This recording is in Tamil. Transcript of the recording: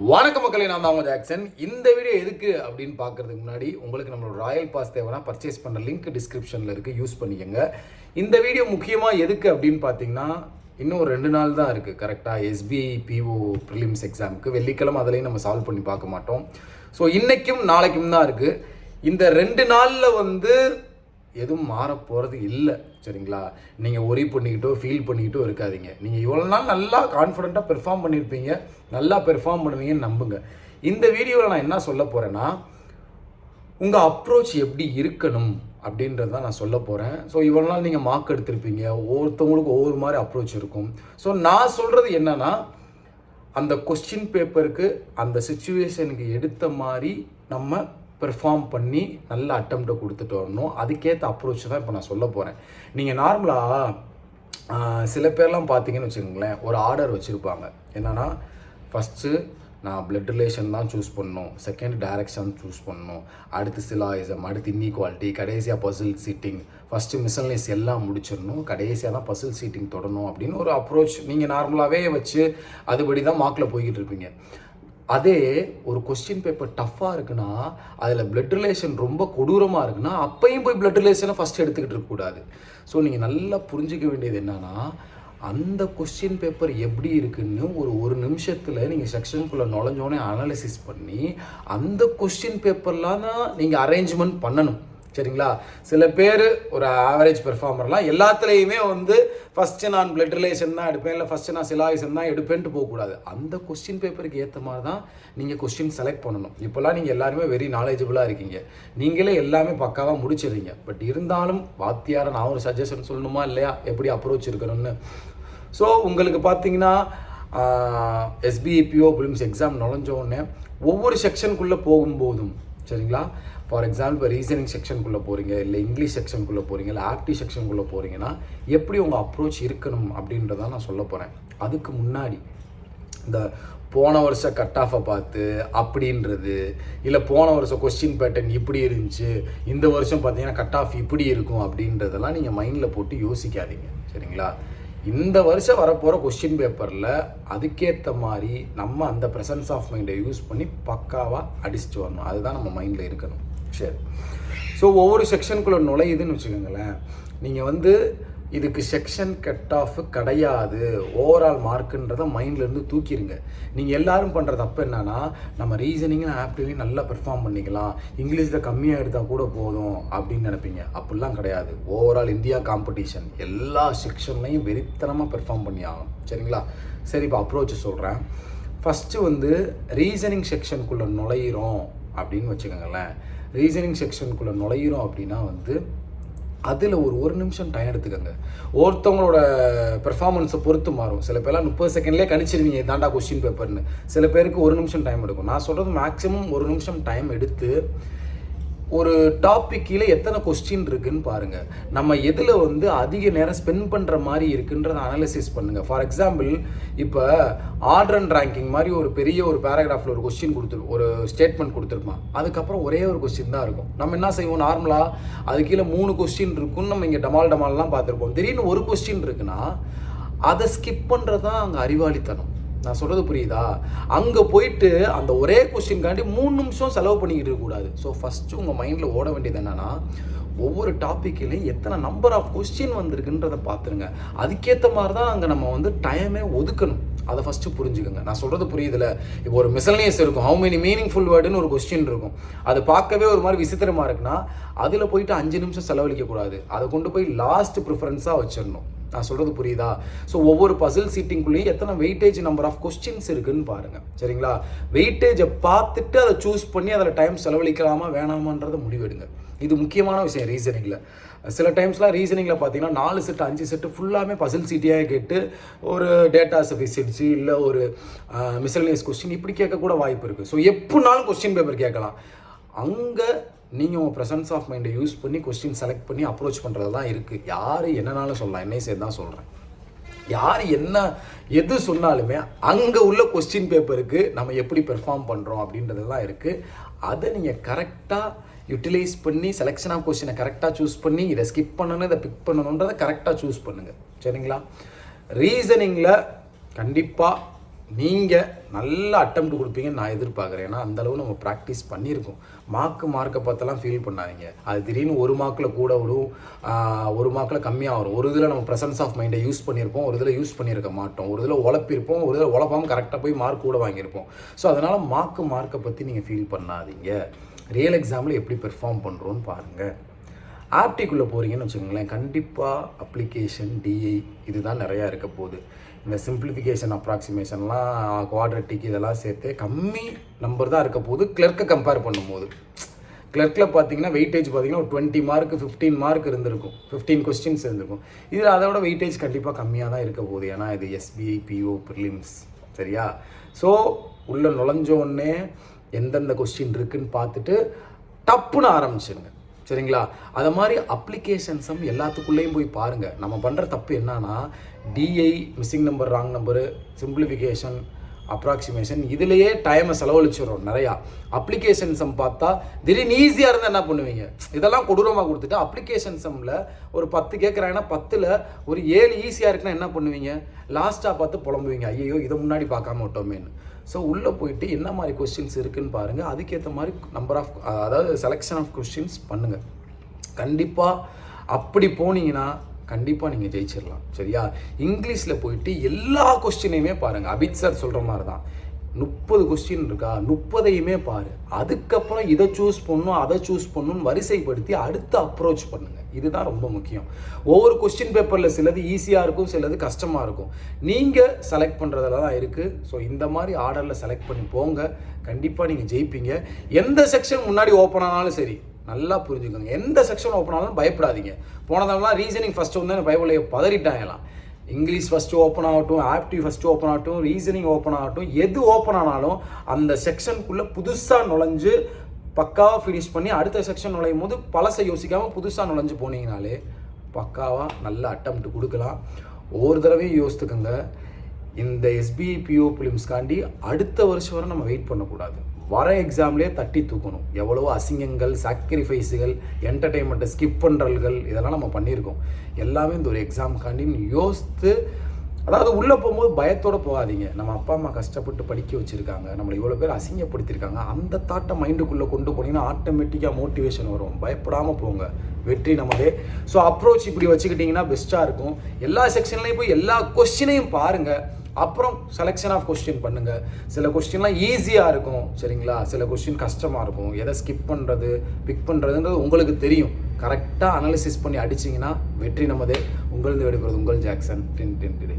வணக்க மக்களே, நான் தான் ஜாக்சன். இந்த வீடியோ எதுக்கு அப்படின்னு பார்க்கறதுக்கு முன்னாடி உங்களுக்கு நம்மளோட ராயல் பாஸ் தேவைன்னா பர்ச்சேஸ் பண்ண லிங்க் டிஸ்கிரிப்ஷனில் இருக்குது, யூஸ் பண்ணிக்கோங்க. இந்த வீடியோ முக்கியமாக எதுக்கு அப்படின்னு பார்த்தீங்கன்னா, இன்னும் ஒரு 2 நாள் தான் இருக்குது கரெக்டாக SBI PO prelims எக்ஸாமுக்கு. வெள்ளிக்கிழமை அதிலையும் நம்ம சால்வ் பண்ணி பார்க்க மாட்டோம். ஸோ இன்றைக்கும் நாளைக்கும் தான் இருக்குது. இந்த 2 நாளில் எதுவும் மாற போகிறது இல்லை, சரிங்களா? நீங்கள் ஒரி பண்ணிக்கிட்டோ ஃபீல் பண்ணிக்கிட்டோ இருக்காதீங்க. நீங்கள் இவ்வளோ நாள் நல்லா கான்ஃபிடெண்ட்டாக பெர்ஃபார்ம் பண்ணியிருப்பீங்க, நல்லா பெர்ஃபார்ம் பண்ணுவீங்கன்னு நம்புங்க. இந்த வீடியோவில் நான் என்ன சொல்ல போகிறேன்னா, உங்கள் அப்ரோச் எப்படி இருக்கணும் அப்படின்றது தான் நான் சொல்ல போகிறேன். ஸோ இவ்வளோ நாள் நீங்கள் மார்க் எடுத்திருப்பீங்க, ஒவ்வொருத்தவங்களுக்கும் ஒவ்வொரு மாதிரி அப்ரோச் இருக்கும். ஸோ நான் சொல்கிறது என்னென்னா, அந்த கொஸ்டின் பேப்பருக்கு அந்த சிச்சுவேஷனுக்கு எடுத்த மாதிரி நம்ம பெர்ஃபார்ம் பண்ணி நல்ல அட்டம்ப்டை கொடுத்துட்டு வரணும். அதுக்கேற்ற அப்ரோச் தான் இப்போ நான் சொல்ல போகிறேன். நீங்கள் நார்மலாக சில பேர்லாம் பார்த்தீங்கன்னு வச்சுக்கோங்களேன், ஒரு ஆர்டர் வச்சுருப்பாங்க. என்னென்னா, ஃபஸ்ட்டு நான் பிளட் ரிலேஷன் தான் சூஸ் பண்ணணும், செகண்ட் டைரக்ஷன் சூஸ் பண்ணணும், அடுத்து சிலாயிசம், அடுத்து இன்இக்வாலிட்டி, கடைசியாக பசில் சீட்டிங், ஃபஸ்ட்டு மிஸ்சல்னஸ் எல்லாம் முடிச்சிடணும், கடைசியாக தான் பசில் சீட்டிங் தொடரணும் அப்படின்னு ஒரு அப்ரோச் நீங்கள் நார்மலாகவே வச்சு அதுபடி தான் மார்க்கில் போய்கிட்டு இருப்பீங்க. அதே ஒரு கொஸ்டின் பேப்பர் டஃப்பாக இருக்குன்னா, அதில் பிளட் ரிலேஷன் ரொம்ப கொடூரமாக இருக்குன்னா, அப்பையும் போய் பிளட் ரிலேஷனை ஃபஸ்ட் எடுத்துக்கிட்டு இருக்கக்கூடாது. ஸோ நீங்கள் நல்லா புரிஞ்சிக்க வேண்டியது என்னன்னா, அந்த கொஸ்டின் பேப்பர் எப்படி இருக்குன்னு ஒரு நிமிஷத்தில் நீங்கள் செக்ஷனுக்குள்ளே நுழைஞ்சோடனே அனாலிசிஸ் பண்ணி அந்த கொஸ்டின் பேப்பர்லாம் தான் நீங்கள் அரேஞ்ச்மெண்ட் பண்ணணும், சரிங்களா? சில பேர் ஒரு ஆவரேஜ் பெர்ஃபார்மர்லாம் எல்லாத்துலேயுமே ஃபஸ்ட்டு நான் பிளட் ரிலேஷன் தான் எடுப்பேன், இல்லை ஃபஸ்ட்டு நான் சிலாயிசம் தான் எடுப்பேன்ட்டு போகக்கூடாது. அந்த கொஸ்டின் பேப்பருக்கு ஏற்ற மாதிரி தான் நீங்கள் கொஸ்டின் செலக்ட் பண்ணணும். இப்போல்லாம் நீங்கள் எல்லாருமே வெரி நாலேஜபிளாக இருக்கீங்க, நீங்களே எல்லாமே பக்காவாக முடிச்சிடுறீங்க. பட் இருந்தாலும் வாத்தியாரை நான் ஒரு சஜஷன் சொல்லணுமா இல்லையா, எப்படி அப்ரோச் இருக்கணும்னு. ஸோ உங்களுக்கு பார்த்தீங்கன்னா, SBI PO prelims எக்ஸாம் நுழைஞ்சோடனே ஒவ்வொரு செக்ஷனுக்குள்ளே போகும்போதும், சரிங்களா? ஃபார் எக்ஸாம்பிள், இப்போ ரீசனிங் செக்ஷனுக்குள்ளே போகிறீங்க, இல்லை இங்கிலீஷ் செக்ஷனுக்குள்ளே போகிறீங்க, இல்லை ஆப்டி செக்ஷனுக்குள்ளே போகிறீங்கன்னா எப்படி உங்கள் அப்ரோச் இருக்கணும் அப்படின்றதான் நான் சொல்ல போகிறேன். அதுக்கு முன்னாடி இந்த போன வருஷம் கட் ஆஃபை பார்த்து அப்படின்றது, இல்லை போன வருஷம் கொஸ்டின் பேட்டர்ன் இப்படி இருந்துச்சு, இந்த வருஷம் பார்த்தீங்கன்னா கட் ஆஃப் இப்படி இருக்கும் அப்படின்றதெல்லாம் நீங்கள் மைண்டில் போட்டு யோசிக்காதீங்க, சரிங்களா? இந்த வருஷம் வரப்போகிற கொஸ்டின் பேப்பரில் அதுக்கேற்ற மாதிரி நம்ம அந்த ப்ரெசன்ஸ் ஆஃப் மைண்டை யூஸ் பண்ணி பக்காவாக அடிச்சுட்டு வரணும். அதுதான் நம்ம மைண்டில் இருக்கணும். சரி, ஸோ ஒவ்வொரு செக்ஷனுக்குள்ளே நுழையுதுன்னு வச்சுக்கோங்களேன். நீங்கள் இதுக்கு செக்ஷன் கட் ஆஃப் கிடையாது, ஓவரால் மார்க்குன்றதை மைண்ட்லேருந்து தூக்கிடுங்க. நீங்கள் எல்லோரும் பண்ணுற தப்பு என்னன்னா, நம்ம ரீசனிங்கும் ஆப்டிலையும் நல்லா பெர்ஃபார்ம் பண்ணிக்கலாம், இங்கிலீஷில் கம்மியாக எடுத்தால் கூட போதும் அப்படின்னு நினைப்பீங்க. அப்படிலாம் கிடையாது. ஓவரால் இந்தியா காம்படிஷன், எல்லா செக்ஷன்லையும் வெறித்தனமாக பெர்ஃபார்ம் பண்ணி ஆகணும், சரிங்களா? சரி, இப்போ அப்ரோச் சொல்கிறேன். ஃபஸ்ட்டு ரீசனிங் செக்ஷனுக்குள்ளே நுழையிறோம் அப்படின்னு வச்சுக்கோங்களேன். ரீசனிங் செக்ஷனுக்குள்ளே நுழையிறோம் அப்படின்னா அதில் ஒரு நிமிஷம் டைம் எடுத்துக்கோங்க. ஒருத்தவங்களோட பெர்ஃபார்மன்ஸை பொறுத்து மாறும். சில பேர்லாம் 30 செகண்ட்லேயே கணிச்சிருவீங்க தாண்டா கொஸ்டின் பேப்பர்னு. சில பேருக்கு 1 நிமிஷம் டைம் எடுக்கும். நான் சொல்கிறது மேக்ஸிமம் 1 நிமிஷம் டைம் எடுத்து ஒரு டாபிக் கீழே எத்தனை கொஸ்டின் இருக்குன்னு பாருங்கள். நம்ம எதில் அதிக நேரம் ஸ்பெண்ட் பண்ணுற மாதிரி இருக்குன்றதை அனாலிசிஸ் பண்ணுங்கள். ஃபார் எக்ஸாம்பிள், இப்போ ஆர்டர் அண்ட் ரேங்கிங் மாதிரி ஒரு பெரிய ஒரு பேராகிராஃபில் ஒரு கொஸ்டின் ஒரு ஸ்டேட்மெண்ட் கொடுத்துருப்பான். அதுக்கப்புறம் ஒரே ஒரு கொஸ்டின் தான் இருக்கும். நம்ம என்ன செய்வோம், நார்மலாக அது கீழே 3 கொஸ்டின் இருக்குன்னு நம்ம இங்கே டமால்லாம் பார்த்துருப்போம். திடீர்னு ஒரு கொஸ்டின் இருக்குன்னா அதை ஸ்கிப் பண்ணுறது தான் அங்கே அறிவாளித்தனம். நான் சொல்கிறது புரியுதா? அங்கே போயிட்டு அந்த ஒரே கொஸ்டின்காண்டி 3 நிமிஷம் செலவு பண்ணிக்கிட்டு இருக்கக்கூடாது. ஸோ ஃபஸ்ட்டு உங்கள் மைண்டில் ஓட வேண்டியது என்னென்னா, ஒவ்வொரு டாப்பிக்லையும் எத்தனை நம்பர் ஆஃப் கொஸ்டின் வந்திருக்குன்றதை பார்த்துருங்க. அதுக்கேற்ற மாதிரி தான் அங்கே நம்ம டைமே ஒதுக்கணும். அதை ஃபஸ்ட்டு புரிஞ்சுக்கோங்க. நான் சொல்கிறது புரியுதுல? இப்போ ஒரு மிஸ்சல்னியஸ் இருக்கும், ஹவு மெனி மீனிங்ஃபுல் வேர்டுன்னு ஒரு கொஸ்டின் இருக்கும். அது பார்க்கவே ஒரு மாதிரி விசித்திரமாக இருக்குன்னா அதில் போயிட்டு 5 நிமிஷம் செலவழிக்கக்கூடாது. அதை கொண்டு போய் லாஸ்ட் ப்ரிஃபரன்ஸாக வச்சிடணும். நான் சொல்கிறது புரியுதா? ஸோ ஒவ்வொரு பசில் சீட்டிங்குள்ளேயும் எத்தனை வெயிட்டேஜ் நம்பர் ஆஃப் கொஸ்டின்ஸ் இருக்குன்னு பாருங்கள், சரிங்களா? வெயிட்டேஜை பார்த்துட்டு அதை சூஸ் பண்ணி அதில் டைம் செலவழிக்கலாமா வேணாமான்றதை முடிவெடுங்க. இது முக்கியமான விஷயம் ரீசனிங்கில். சில டைம்ஸ்லாம் ரீசனிங்கில் பார்த்தீங்கன்னா 4 செட்டு 5 செட்டு ஃபுல்லாமே பசில் சீட்டியாக கேட்டு ஒரு டேட்டாஸை விசிடிச்சு, இல்லை ஒரு மிஸ்சல்னியஸ் கொஸ்டின் இப்படி கேட்கக்கூட வாய்ப்பு இருக்குது. ஸோ எப்படினாலும் கொஸ்டின் பேப்பர் கேட்கலாம். அங்கே நீங்கள் உங்கள் ப்ரெசன்ஸ் ஆஃப் மைண்டை யூஸ் பண்ணி கொஸ்டின் செலக்ட் பண்ணி அப்ரோச் பண்ணுறது தான் இருக்குது. யார் என்னன்னாலும் சொல்லலாம், என்னையும் சேர்த்து தான் சொல்கிறேன். யார் எது சொன்னாலுமே அங்கே உள்ள கொஸ்டின் பேப்பருக்கு நம்ம எப்படி பெர்ஃபார்ம் பண்ணுறோம் அப்படின்றது தான் இருக்குது. அதை நீங்கள் கரெக்டாக யூட்டிலைஸ் பண்ணி செலெக்ஷன் ஆஃப் கொஸ்டினை கரெக்டாக சூஸ் பண்ணி இதை ஸ்கிப் பண்ணணும், இதை பிக் பண்ணணுன்றதை கரெக்டாக சூஸ் பண்ணுங்கள், சரிங்களா? ரீசனிங்கில் கண்டிப்பாக நீங்கள் நல்ல அட்டெம்ப்ட் கொடுப்பீங்கன்னு நான் எதிர்பார்க்குறேன். ஏன்னா அந்தளவு நம்ம ப்ராக்டிஸ் பண்ணியிருக்கோம். மார்க்கை பார்த்தெல்லாம் ஃபீல் பண்ணாதீங்க. அது திடீர்னு ஒரு மார்க்கில் கூட விடும், ஒரு மார்க்கில் கம்மியாக வரும். ஒரு இதில் நம்ம ப்ரெசன்ஸ் ஆஃப் மைண்டை யூஸ் பண்ணியிருப்போம், ஒரு இதில் யூஸ் பண்ணியிருக்க மாட்டோம், ஒரு இதில் உழப்பிருப்போம், ஒரு இதில் உழப்பாமல் கரெக்டாக போய் மார்க் கூட வாங்கியிருப்போம். ஸோ அதனால் மார்க்கை பற்றி நீங்கள் ஃபீல் பண்ணாதீங்க. ரியல் எக்ஸாமில் எப்படி பெர்ஃபார்ம் பண்ணுறோன்னு பாருங்கள். ஆப்டிக்குள்ளே போகிறீங்கன்னு வச்சுக்கோங்களேன், கண்டிப்பாக அப்ளிகேஷன், டிஐ இதுதான் நிறையா இருக்க போகுது. இந்த சிம்பிளிஃபிகேஷன், அப்ராக்சிமேஷன்லாம், குவாட்ரட்டிக் இதெல்லாம் சேர்த்து கம்மி நம்பர் தான் இருக்க போகுது கிளர்க்கை கம்பேர் பண்ணும்போது. கிளர்க்கில் பார்த்தீங்கன்னா வெயிட்டேஜ் பார்த்தீங்கன்னா ஒரு 20 மார்க் 15 மார்க் இருந்திருக்கும், 15 கொஸ்டின்ஸ் இருந்திருக்கும். இதில் அதோட வெயிட்டேஜ் கண்டிப்பாக கம்மியாக தான் இருக்க போகுது. ஏன்னா இது SBI PO prelims, சரியா? ஸோ உள்ளே நுழைஞ்சோடனே எந்தெந்த கொஸ்டின் இருக்குதுன்னு பார்த்துட்டு டப்புன்னு ஆரம்பிச்சிருங்க, சரிங்களா? அதை மாதிரி அப்ளிகேஷன்ஸும் எல்லாத்துக்குள்ளேயும் போய் பாருங்கள். நம்ம பண்ணுற தப்பு என்னன்னா, DI, missing number, wrong number, simplification, approximation இதுலேயே டைமை செலவழிச்சிடும் நிறையா. அப்ளிகேஷன்ஸம் பார்த்தா திடீர்னு ஈஸியாக இருந்தால் என்ன பண்ணுவீங்க? இதெல்லாம் கொடூரமாக கொடுத்துட்டு அப்ளிகேஷன்ஸமில் ஒரு 10 கேட்குறாங்கன்னா 10ல் ஒரு 7 ஈஸியாக இருக்குன்னா என்ன பண்ணுவீங்க? லாஸ்ட்டாக பார்த்து புலம்புவீங்க, ஐயோ இதை முன்னாடி பார்க்காம விட்டோமேன்னு. ஸோ உள்ளே போயிட்டு என்ன மாதிரி கொஸ்டின்ஸ் இருக்குதுன்னு பாருங்கள். அதுக்கேற்ற மாதிரி அதாவது செலெக்ஷன் ஆஃப் கொஸ்டின்ஸ் பண்ணுங்கள். கண்டிப்பாக அப்படி போனீங்கன்னா கண்டிப்பாக நீங்கள் ஜெயிச்சிடலாம், சரியா? இங்கிலீஷில் போயிட்டு எல்லா கொஸ்டினையுமே பாருங்கள். அபித் சார் சொல்கிற மாதிரி தான், 30 கொஸ்டின் இருக்கா, 30ஐயுமே பாரு. அதுக்கப்புறம் இதை சூஸ் பண்ணணும், அதை சூஸ் பண்ணணும்னு வரிசைப்படுத்தி அடுத்து அப்ரோச் பண்ணுங்கள். இதுதான் ரொம்ப முக்கியம். ஒவ்வொரு கொஸ்டின் பேப்பரில் சிலது ஈஸியாக இருக்கும், சிலது கஷ்டமாக இருக்கும். நீங்கள் செலக்ட் பண்ணுறதுல தான் இருக்குது. ஸோ இந்த மாதிரி ஆர்டரில் செலக்ட் பண்ணி போங்க, கண்டிப்பாக நீங்கள் ஜெயிப்பீங்க. எந்த செக்ஷன் முன்னாடி ஓப்பன் ஆனாலும் சரி, நல்லா புரிஞ்சுக்கோங்க. எந்த செக்ஷன் ஓப்பன் ஆனாலும் பயப்படாதீங்க. போனதெல்லாம் ரீசனிங் ஃபஸ்ட்டு வந்து பைபிளையை பதறிட்டாங்கலாம். இங்கிலீஷ் ஃபஸ்ட்டு ஓப்பன் ஆகட்டும், ஆப்டிவ் ஃபஸ்ட்டு ஓப்பன் ஆகட்டும், ரீசனிங் ஓப்பன் ஆகட்டும், எது ஓப்பன் ஆனாலும் அந்த செக்ஷனுக்குள்ளே புதுசாக நுழைஞ்சு பக்காவாக ஃபினிஷ் பண்ணி அடுத்த செக்ஷன் நுழையும் போது பழசை யோசிக்காமல் புதுசாக நுழைஞ்சு போனீங்கனாலே பக்காவாக நல்ல அட்டெம்ப்ட் கொடுக்கலாம். ஒவ்வொரு தடவையும் யோசித்துக்கோங்க, இந்த SBI PO prelims-காண்டி அடுத்த வருஷம் வரை நம்ம வெயிட் பண்ணக்கூடாது. வர எக்ஸாம்லேயே தட்டி தூக்கணும். எவ்வளவோ அசிங்கங்கள், சாக்ரிஃபைஸுகள், என்டர்டெயின்மெண்ட்டை ஸ்கிப் பண்ணுறல்கள் இதெல்லாம் நம்ம பண்ணியிருக்கோம். எல்லாமே இந்த ஒரு எக்ஸாமுக்காண்டின்னு யோசித்து, அதாவது உள்ளே போகும்போது பயத்தோடு போகாதீங்க. நம்ம அப்பா அம்மா கஷ்டப்பட்டு படிக்க வச்சுருக்காங்க, நம்மளை இவ்வளோ பேர் அசிங்கப்படுத்தியிருக்காங்க, அந்த தாட்டை மைண்டுக்குள்ளே கொண்டு போனீங்கன்னா ஆட்டோமேட்டிக்காக மோட்டிவேஷன் வரும். பயப்படாமல் போங்க, வெற்றி நம்மளே. ஸோ அப்ரோச் இப்படி வச்சுக்கிட்டிங்கன்னா பெஸ்ட்டாக இருக்கும். எல்லா செக்ஷன்லேயும் போய் எல்லா கொஸ்டினையும் பாருங்கள். அப்புறம் செலெக்ஷன் ஆஃப் கொஸ்டின் பண்ணுங்கள். சில கொஸ்டின்லாம் ஈஸியாக இருக்கும், சரிங்களா? சில கொஸ்டின் கஷ்டமாக இருக்கும். எதை ஸ்கிப் பண்ணுறது, பிக் பண்ணுறதுன்றது உங்களுக்கு தெரியும். கரெக்டாக அனாலிசிஸ் பண்ணி அடிச்சிங்கன்னா வெற்றி நம்மதே. உங்களது விடைபெறுவது உங்கள் ஜாக்சன். 10 10 டுடே.